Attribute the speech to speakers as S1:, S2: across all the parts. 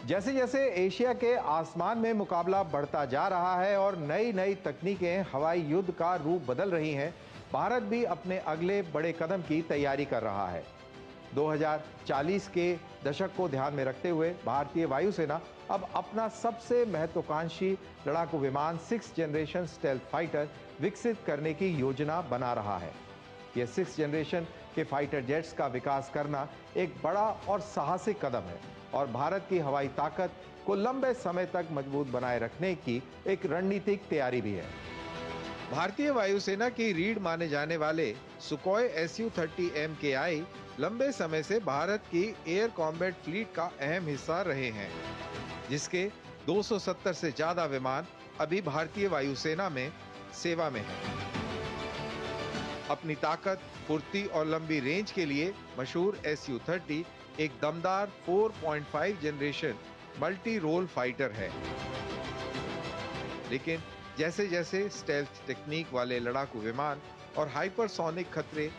S1: जैसे जैसे एशिया के आसमान में मुकाबला बढ़ता जा रहा है और नई नई तकनीकें हवाई युद्ध का रूप बदल रही हैं, भारत भी अपने अगले बड़े कदम की तैयारी कर रहा है। 2040 के दशक को ध्यान में रखते हुए भारतीय वायुसेना अब अपना सबसे महत्वाकांक्षी लड़ाकू विमान 6th जनरेशन स्टेल्थ फाइटर विकसित करने की योजना बना रहा है। यह 6th जनरेशन के फाइटर जेट्स का विकास करना एक बड़ा और साहसिक कदम है और भारत की हवाई ताकत को लंबे समय तक मजबूत बनाए रखने की एक रणनीतिक तैयारी भी है। भारतीय वायुसेना की रीढ़ माने जाने वाले सुखोई Su-30 MKI लंबे समय से भारत की एयर कॉम्बैट फ्लीट का अहम हिस्सा रहे हैं, जिसके 270 से ज्यादा विमान अभी भारतीय वायुसेना में सेवा में हैं। अपनी ताकत, फुर्ती और लंबी रेंज के लिए मशहूर Su-30 एक दमदार 4.5 जनरेशन मल्टी रोल फाइटर है। लेकिन जैसे जैसे स्टेल्थ टेक्निक वाले लड़ाकू विमान और हाइपरसोनिक खतरे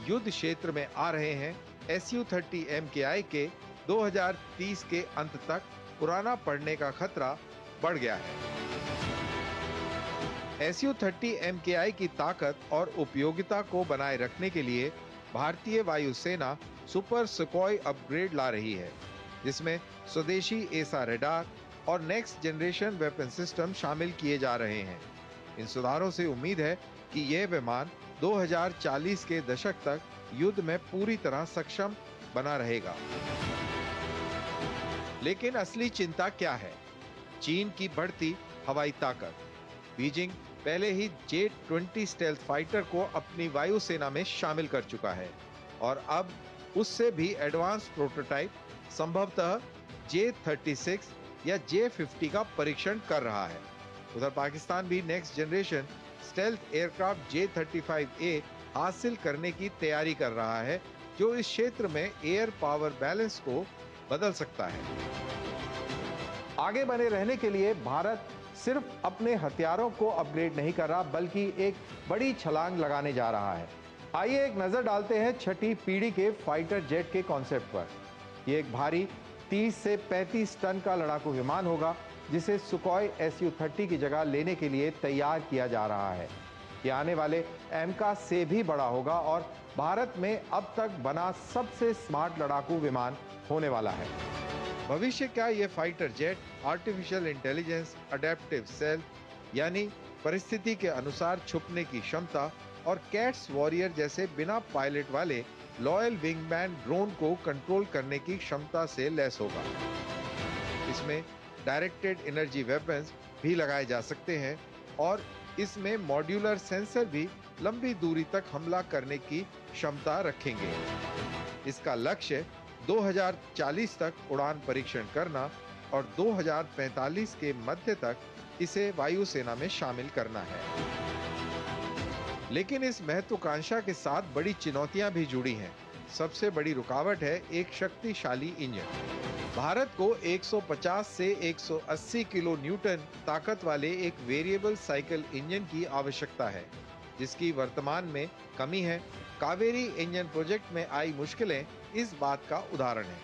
S1: युद्ध क्षेत्र में आ रहे हैं, Su-30 MKI के 2030 के अंत तक पुराना पड़ने का खतरा बढ़ गया है। Su-30 MKI की ताकत और उपयोगिता को बनाए रखने के लिए भारतीय वायुसेना सुपर सुखोई अपग्रेड ला रही है, जिसमें स्वदेशी एसा रडार और नेक्स्ट जनरेशन वेपन सिस्टम शामिल किए जा रहे हैं। इन सुधारों से उम्मीद है कि यह विमान 2040 के दशक तक युद्ध में पूरी तरह सक्षम बना रहेगा। लेकिन असली चिंता क्या है? चीन की बढ़ती हवाई ताकत। बीजिंग पहले ही J-20 स्टेल्थ फाइटर को अपनी वायुसेना में शामिल कर चुका है और अब उससे भी एडवांस प्रोटोटाइप, संभवतः J-36 या J-50 का परीक्षण कर रहा है। उधर पाकिस्तान भी next generation stealth aircraft J-35A हासिल करने की तैयारी कर रहा है, जो इस क्षेत्र में एयर पावर बैलेंस को बदल सकता है। आगे बने रहने के लिए भारत सिर्फ अपने हथियारों को अपग्रेड नहीं कर रहा, बल्कि एक बड़ी छलांग लगाने जा रहा है। आइए एक नजर डालते हैं छठी पीढ़ी के फाइटर जेट के कॉन्सेप्ट पर। यह एक भारी 30 से 35 टन का लड़ाकू विमान होगा, जिसे सुखोई Su-30 की जगह लेने के लिए तैयार किया जा रहा है। यह आने वाले एमका से भी बड़ा होगा और भारत में अब तक बना सबसे स्मार्ट लड़ाकू विमान होने वाला है। भविष्य का यह fighter jet artificial intelligence, adaptive self यानी परिस्थिति के अनुसार छुपने की क्षमता और कैट्स वॉरियर जैसे बिना पायलट वाले लॉयल विंगमैन ड्रोन को कंट्रोल करने की क्षमता से लैस होगा। इसमें डायरेक्टेड एनर्जी वेपन्स भी लगाए जा सकते हैं और इसमें मॉड्यूलर सेंसर भी लंबी दूरी तक हमला करने की क्षमता रखेंगे। इसका लक्ष्य 2040 तक उड़ान परीक्षण करना और 2045 के मध्य तक इसे वायुसेना में शामिल करना है। लेकिन इस महत्वाकांक्षा के साथ बड़ी चुनौतियां भी जुड़ी हैं। सबसे बड़ी रुकावट है एक शक्तिशाली इंजन। भारत को 150 से 180 किलो न्यूटन ताकत वाले एक वेरिएबल साइकिल इंजन की आवश्यकता है, जिसकी वर्तमान में कमी है। कावेरी इंजन प्रोजेक्ट में आई मुश्किलें इस बात का उदाहरण है।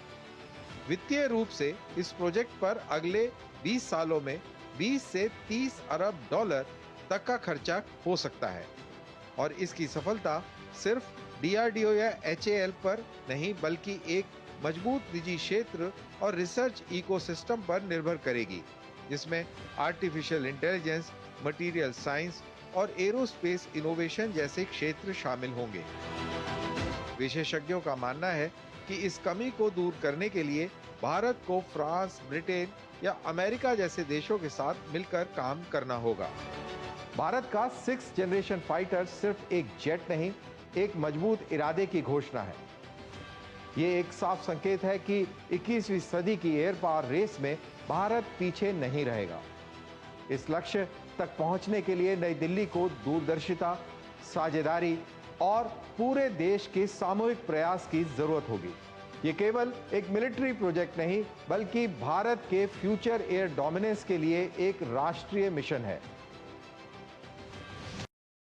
S1: वित्तीय रूप से इस प्रोजेक्ट पर अगले 20 सालों में 20 से 30 अरब डॉलर तक का खर्चा हो सकता है और इसकी सफलता सिर्फ DRDO या HAL पर नहीं, बल्कि एक मजबूत निजी क्षेत्र और रिसर्च इकोसिस्टम पर निर्भर करेगी, जिसमें आर्टिफिशियल इंटेलिजेंस, मटेरियल साइंस और एरोस्पेस इनोवेशन जैसे क्षेत्र शामिल होंगे। विशेषज्ञों का मानना है कि इस कमी को दूर करने के लिए भारत को फ्रांस, ब्रिटेन या अमेरिका जैसे देशों के साथ मिलकर काम करना होगा। भारत का 6th जनरेशन फाइटर सिर्फ एक जेट नहीं, एक मजबूत इरादे की घोषणा है। ये एक साफ संकेत है कि 21वीं सदी की एयर पावर रेस में भारत पीछे नहीं रहेगा। इस लक्ष्य तक पहुंचने के लिए नई दिल्ली को दूरदर्शिता, साझेदारी और पूरे देश के सामूहिक प्रयास की जरूरत होगी। ये केवल एक मिलिट्री प्रोजेक्ट नहीं, बल्कि भारत के फ्यूचर एयर डोमिनेंस के लिए एक राष्ट्रीय मिशन है।